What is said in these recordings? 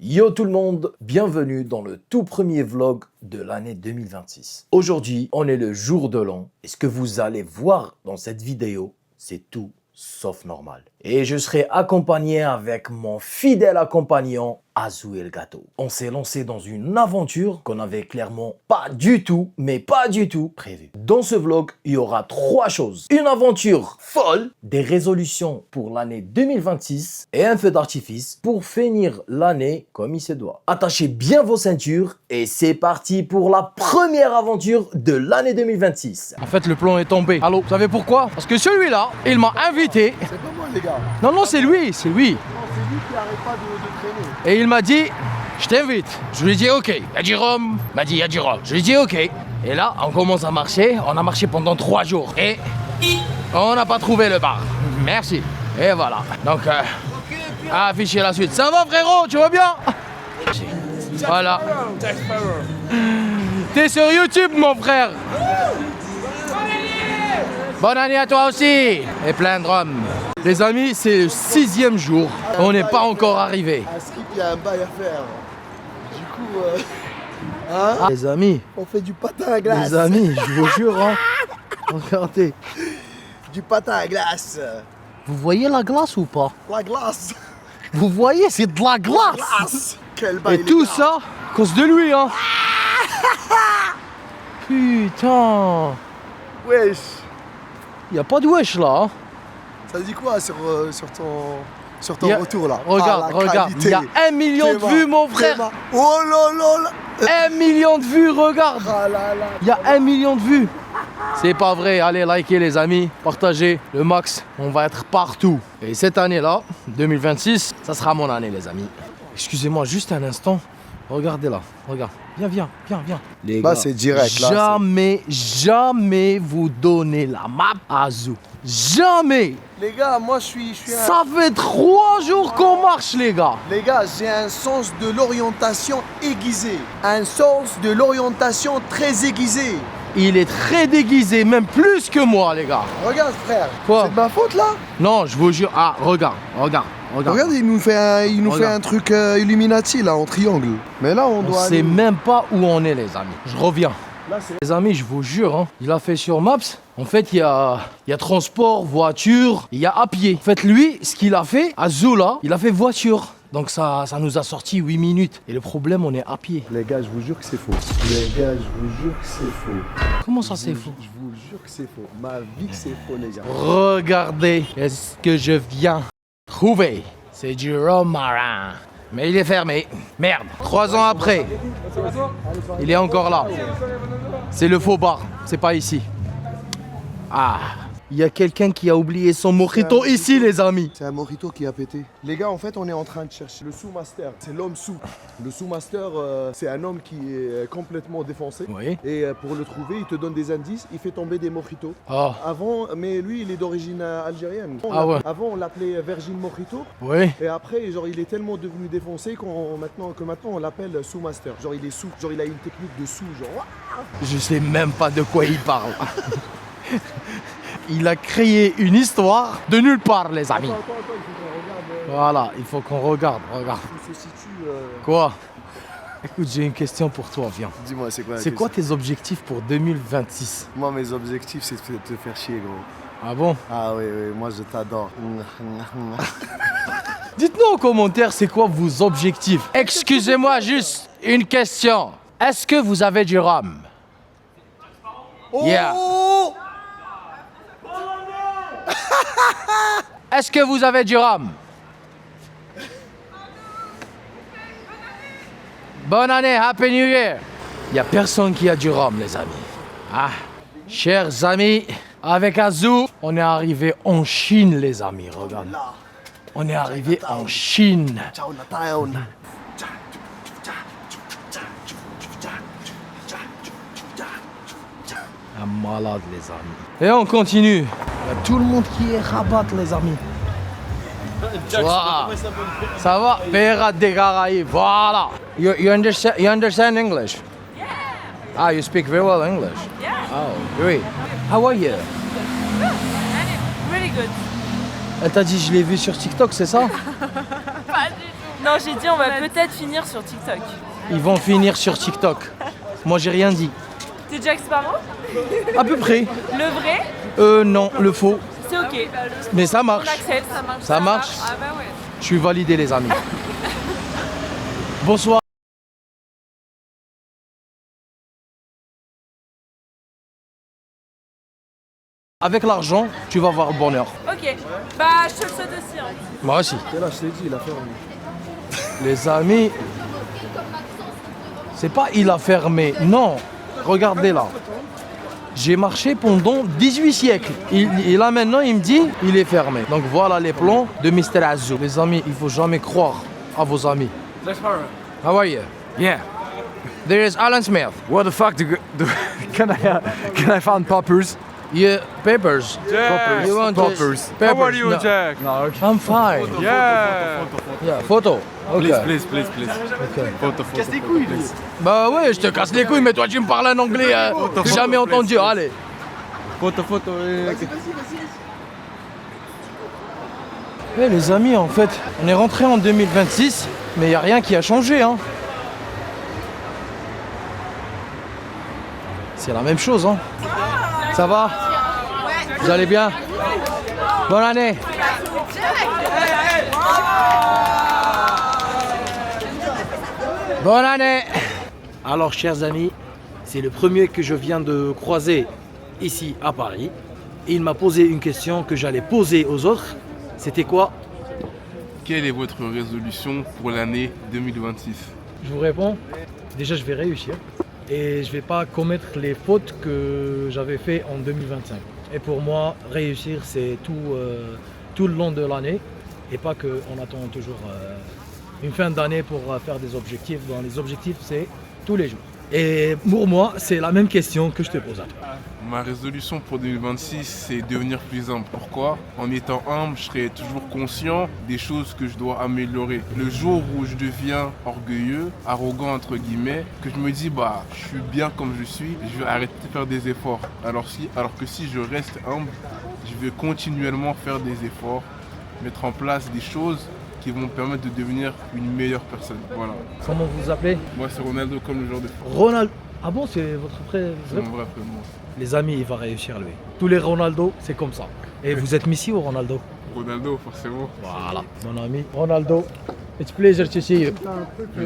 Yo tout le monde, bienvenue dans le tout premier vlog de l'année 2026. Aujourd'hui, on est le jour de l'an et ce que vous allez voir dans cette vidéo, c'est tout sauf normal. Et je serai accompagné avec mon fidèle accompagnant, Azou El Gâteau. On s'est lancé dans une aventure qu'on avait clairement pas du tout prévue. Dans ce vlog, il y aura 3 choses. Une aventure folle, des résolutions pour l'année 2026 et un feu d'artifice pour finir l'année comme il se doit. Attachez bien vos ceintures et c'est parti pour la première aventure de l'année 2026. En fait, le plan est tombé. Allô, vous savez pourquoi? Parce que celui-là, il m'a invité. C'est pas moi les gars. Non, c'est lui, c'est lui. Non, c'est lui qui arrête pas de traîner. Et il m'a dit, je t'invite. Je lui ai dit, ok. Il a dit Rome. Il m'a dit, il y a du Rome. Je lui ai dit, ok. Et là, on commence à marcher. On a marché pendant 3 jours. Et on n'a pas trouvé le bar. Merci. Et voilà. Donc, afficher la suite. Ça va, frérot? Tu vas bien? Voilà. T'es sur YouTube, mon frère. Bonne année à toi aussi. Et plein de rhum. Les amis, c'est le 6e jour. On n'est pas encore arrivé. À Skip, il y a un bail à faire. Du coup, Les amis, on fait du patin à glace. les amis, je vous jure, hein. Regardez. Du patin à glace. Vous voyez la glace ou pas? La glace. Vous voyez, c'est de la glace. Glace. Quel bail. Et tout les gars. ça, à cause de lui, hein. Putain. Wesh. Y a pas de wesh là, hein. Ça dit quoi sur ton Y a- retour là? Regarde, Ah, la regarde. qualité. Il y a 1 million de Théma, vues, mon frère. Théma. Oh là là là. 1 million de vues, regarde. Ah là là. Il y a 1 million de vues. C'est pas vrai, allez liker les amis, partagez le max, on va être partout. Et cette année-là, 2026, ça sera mon année les amis. Excusez-moi juste un instant, regardez là, regarde, viens. Les Bah, gars, c'est direct, là, jamais vous donnez la map à Zou. Jamais. Les gars, moi je suis Ça fait 3 jours qu'on marche les gars. Les gars, j'ai un sens de l'orientation aiguisé. Un sens de l'orientation très aiguisé. Il est très déguisé, même plus que moi les gars. Regarde frère. Quoi? C'est de ma faute là? Non, je vous jure, ah regarde. Regarde, il nous fait un truc Illuminati là en triangle. Mais là on On doit sait aller... même pas où on est les amis. Je reviens. Là c'est... Les amis, je vous jure, hein, il a fait sur Maps. En fait, il y a transport, voiture, il y a à pied. En fait, lui, ce qu'il a fait, à Zoula, il a fait voiture. Donc ça nous a sorti 8 minutes. Et le problème, on est à pied. Les gars, je vous jure que c'est faux. Les gars, je vous jure que c'est faux. Comment ça, c'est fou? Je vous jure que c'est faux. Ma vie que c'est faux les gars. Regardez ce que je viens trouver. C'est du rhum marin. Mais il est fermé. Merde. 3 ans après, il est encore là. C'est le faux bar. C'est pas ici. Ah. Il y a quelqu'un qui a oublié son mojito ici, les amis. C'est un mojito qui a pété. Les gars, en fait, on est en train de chercher le sous-master. C'est l'homme sous. Le sous-master, c'est un homme qui est complètement défoncé. Oui. Et pour le trouver, il te donne des indices, il fait tomber des mojitos. Oh. Avant, mais lui, il est d'origine algérienne. Ouais. Avant, on l'appelait Virgin Mojito. Oui. Et après, genre, il est tellement devenu défoncé que maintenant, on l'appelle sous-master. Genre, il est sous. Genre, il a une technique de sous. Genre, Je sais même pas de quoi il parle. Il a créé une histoire de nulle part, les amis. Attends, il faut qu'on regarde. Voilà, il faut qu'on regarde. Regarde. Où se situe. Quoi? Écoute, j'ai une question pour toi, viens. Dis-moi, c'est quoi la C'est quoi question? tes objectifs pour 2026? Moi, mes objectifs, c'est de te faire chier, gros. Ah bon? Ah oui, moi, je t'adore. Dites-nous en commentaire, c'est quoi vos objectifs? Excusez-moi, juste une question. Est-ce que vous avez du rhum? Yeah. Est-ce que vous avez du rhum? Bonne année, Happy New Year. Il n'y a personne qui a du rhum, les amis. Ah, chers amis, avec Azou, on est arrivé en Chine, les amis. Regarde. On est arrivé en Chine. Un malade, les amis. Et on continue. Il y a tout le monde qui est rabat, les amis. Voilà. Ça va? Pirates des Caraïbes. Voilà. You understand English? Yeah. Ah, you speak very well English. Yeah. Oh, great. How are you? Good. And it's really good. Elle t'a dit je l'ai vu sur TikTok, c'est ça? Pas du tout. Non, j'ai dit on va peut-être finir sur TikTok. Ils vont finir sur TikTok. Moi, j'ai rien dit. T'es Jack Sparrow? À peu près. Le vrai? Non, le faux. C'est ok. Mais ça On marche. accepte, ça marche. Ça marche. Ah bah ouais. Je suis validé, les amis. Bonsoir. Avec l'argent, tu vas avoir le bonheur. Ok. Bah, je te le souhaite aussi. Hein. Moi aussi. Et là, je t'ai dit, il a fermé. Les amis, c'est pas il a fermé. Non, regardez là. J'ai marché pendant 18 siècles. Et là maintenant, il me dit, il est fermé. Donc voilà les plans de Mr. Azou. Les amis, il faut jamais croire à vos amis. How are you? Yeah. There is Alan Smith. What the fuck can I find poppers? Yeah, papers. Jack. You want Poppers. papers? How are you, No. Jack? No, okay. I'm fine. Yeah. Yeah, photo. Okay. Please. Okay. Photo, please. Bah ouais, je te casse les couilles, mais toi tu me parles un anglais jamais entendu. Allez. Photo. Eh les amis, en fait, on est rentré en 2026, mais il n'y a rien qui a changé. Hein. C'est la même chose. Hein. Ça va? Vous allez bien? Bonne année. Bonne année. Alors, chers amis, c'est le premier que je viens de croiser ici à Paris. Et il m'a posé une question que j'allais poser aux autres. C'était quoi? Quelle est votre résolution pour l'année 2026? Je vous réponds. Déjà, je vais réussir. Et je ne vais pas commettre les fautes que j'avais fait en 2025. Et pour moi, réussir, c'est tout le long de l'année. Et pas qu'on attend toujours une fin d'année pour faire des objectifs. Dans les objectifs, c'est tous les jours. Et pour moi, c'est la même question que je te pose à toi. Ma résolution pour 2026, c'est devenir plus humble. Pourquoi? En étant humble, je serai toujours conscient des choses que je dois améliorer. Le jour où je deviens orgueilleux, arrogant entre guillemets, que je me dis je suis bien comme je suis, je vais arrêter de faire des efforts. Alors que si je reste humble, je vais continuellement faire des efforts, mettre en place des choses qui vont me permettre de devenir une meilleure personne. Voilà. Comment vous vous appelez? Moi, c'est Ronaldo comme le genre de foot. Ronaldo. Ah bon, c'est votre frère? C'est mon vrai prénom. Les amis, il va réussir lui. Tous les Ronaldo, c'est comme ça. Et vous êtes Messi ou Ronaldo? Ronaldo, forcément. Voilà, mon ami Ronaldo. It's pleasure to see you.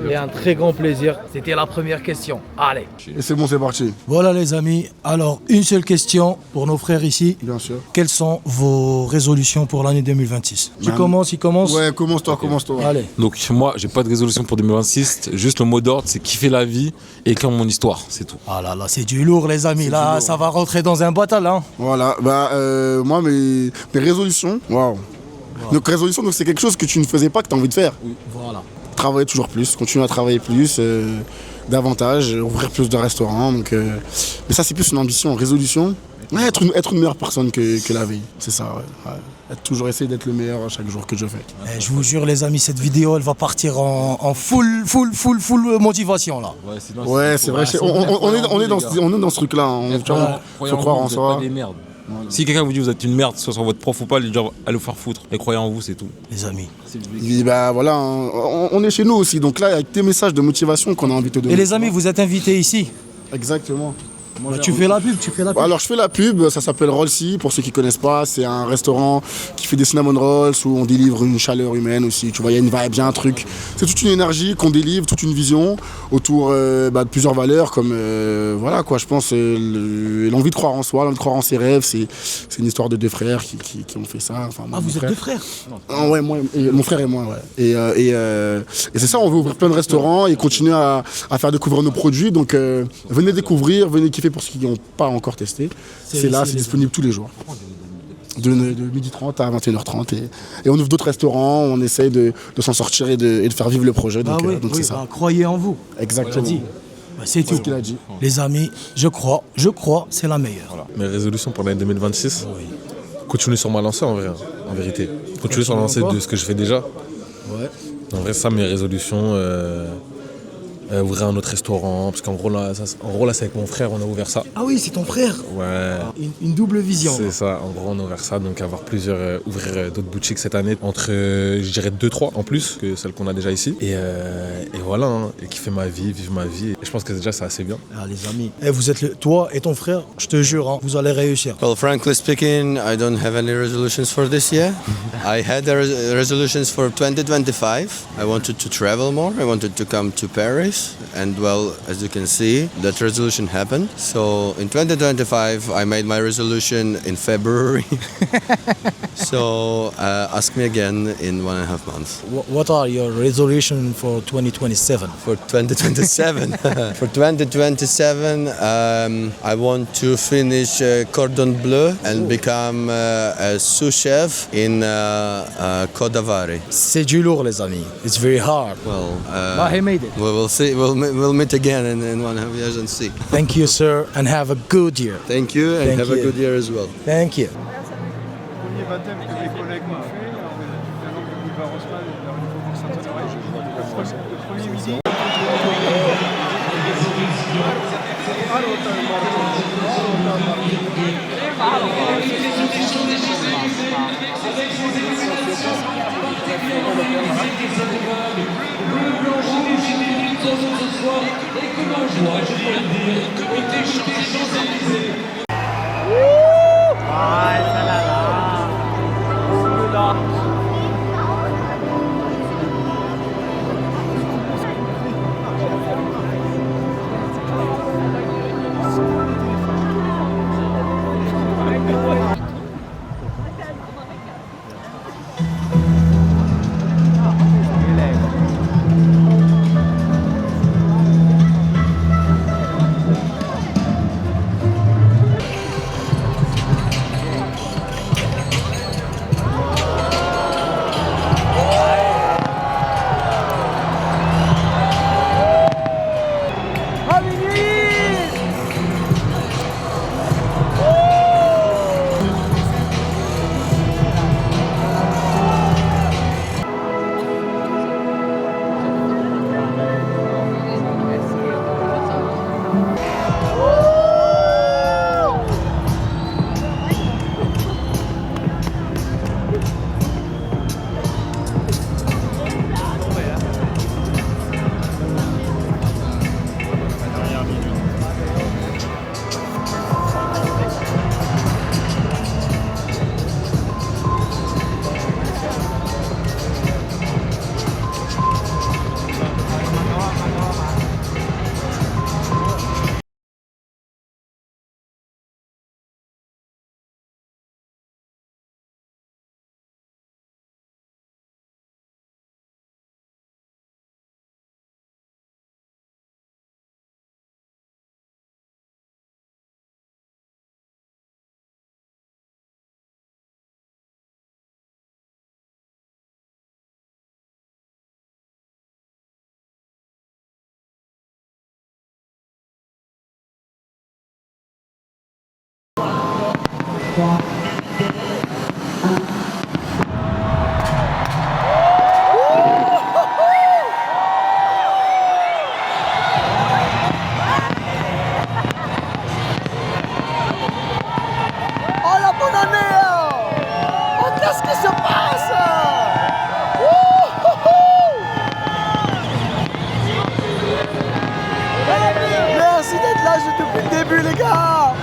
Et un très grand plaisir. C'était la première question. Allez. Et c'est bon, c'est parti. Voilà les amis, alors une seule question pour nos frères ici. Bien sûr. Quelles sont vos résolutions pour l'année 2026? Tu Man. commences, il commence? Ouais, commence-toi. Allez. Donc moi, j'ai pas de résolution pour 2026, juste le mot d'ordre, c'est kiffer la vie et écrire mon histoire, c'est tout. Ah là là, c'est du lourd les amis, là ça va rentrer dans un boîte à là. Voilà, moi, mes résolutions, waouh. Donc, résolution, c'est quelque chose que tu ne faisais pas, que tu as envie de faire. Voilà. Travailler toujours plus, continuer à travailler plus, davantage, ouvrir plus de restaurants. Donc, mais ça, c'est plus une ambition. Résolution, ouais, être une meilleure personne que la veille. C'est ça, ouais. Toujours essayer d'être le meilleur à chaque jour que je fais. Et je vous jure les amis, cette vidéo elle va partir en full motivation là. Ouais, c'est vrai. On est dans ce truc-là. On faut croire en soi. Pas des merdes. Si quelqu'un vous dit vous êtes une merde, soit sur votre prof ou pas, lui dire allez vous faire foutre. Et croyez en vous, c'est tout. Les amis. Et voilà, on est chez nous aussi. Donc là, avec tes messages de motivation qu'on a envie de te donner. Et les amis, vous êtes invités ici. Exactement. Bah, tu fais la pub, Alors je fais la pub, ça s'appelle Rollsy, pour ceux qui connaissent pas, c'est un restaurant qui fait des cinnamon rolls où on délivre une chaleur humaine aussi, tu vois, il y a une vibe, il y a un truc. C'est toute une énergie qu'on délivre, toute une vision autour de plusieurs valeurs comme, voilà quoi, je pense, l'envie de croire en soi, l'envie de croire en ses rêves, c'est une histoire de deux frères qui ont fait ça. Enfin, Ah vous êtes deux frères? Ouais, mon frère et moi, ouais. Et c'est ça, on veut ouvrir plein de restaurants et continuer à faire découvrir nos produits, donc venez découvrir, venez kiffer pour ceux qui n'ont pas encore testé. C'est là, c'est disponible tous les jours. De 12h30 à 21h30. Et on ouvre d'autres restaurants, on essaye de s'en sortir et de faire vivre le projet. Donc, donc c'est ça. Bah, croyez en vous. Exactement. Bah, c'est tout. ce qu'il a dit. Les amis, je crois, c'est la meilleure. Voilà. Mes résolutions pour l'année 2026, continuer sur ma lancée en vrai, en vérité. Continuer sur la lancée de ce que je fais déjà. Ouais. En vrai, ça, mes résolutions, ouvrir un autre restaurant. Parce qu'en gros, là, c'est avec mon frère, on a ouvert ça. Ah oui, c'est ton frère. Ouais. Une double vision. C'est ça, en gros, on a ouvert ça. Donc, ouvrir d'autres boutiques cette année. Entre, je dirais, 2-3 en plus que celles qu'on a déjà ici. Et voilà, hein, et kiffer ma vie, vivre ma vie. Et je pense que déjà, c'est assez bien. Ah, les amis. Vous êtes toi et ton frère, je te jure, hein, vous allez réussir. Well, frankly speaking, I don't have any resolutions for this year. I had resolutions for 2025. I wanted to travel more. I wanted to come to Paris. And well, as you can see, that resolution happened. So in 2025, I made my resolution in February. So ask me again in 1.5 months. What are your resolutions for 2027? For 2027, for 2027, I want to finish Cordon Bleu and become a sous chef in Côte d'Ivoire. C'est du lourd, les amis. It's very hard. Well, But he made it. we will see. We'll meet again in 1.5 years and see. Thank you, sir, and have a good year. Thank you, and Thank have you. a good year as well. Thank you. Premier baptême que mes collègues m'ont fait, maintenant que Boulevard Haussmann et la rue Faubourg Saint-Honoré, le premier midi. Oh la bonne année! Oh, qu'est-ce qui se passe? Merci d'être là depuis le début, les gars!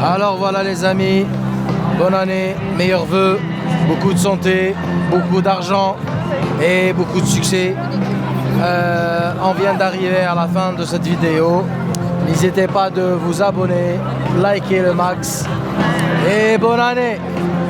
Alors voilà les amis, bonne année, meilleurs vœux, beaucoup de santé, beaucoup d'argent et beaucoup de succès. On vient d'arriver à la fin de cette vidéo. N'hésitez pas de vous abonner, liker le max et bonne année!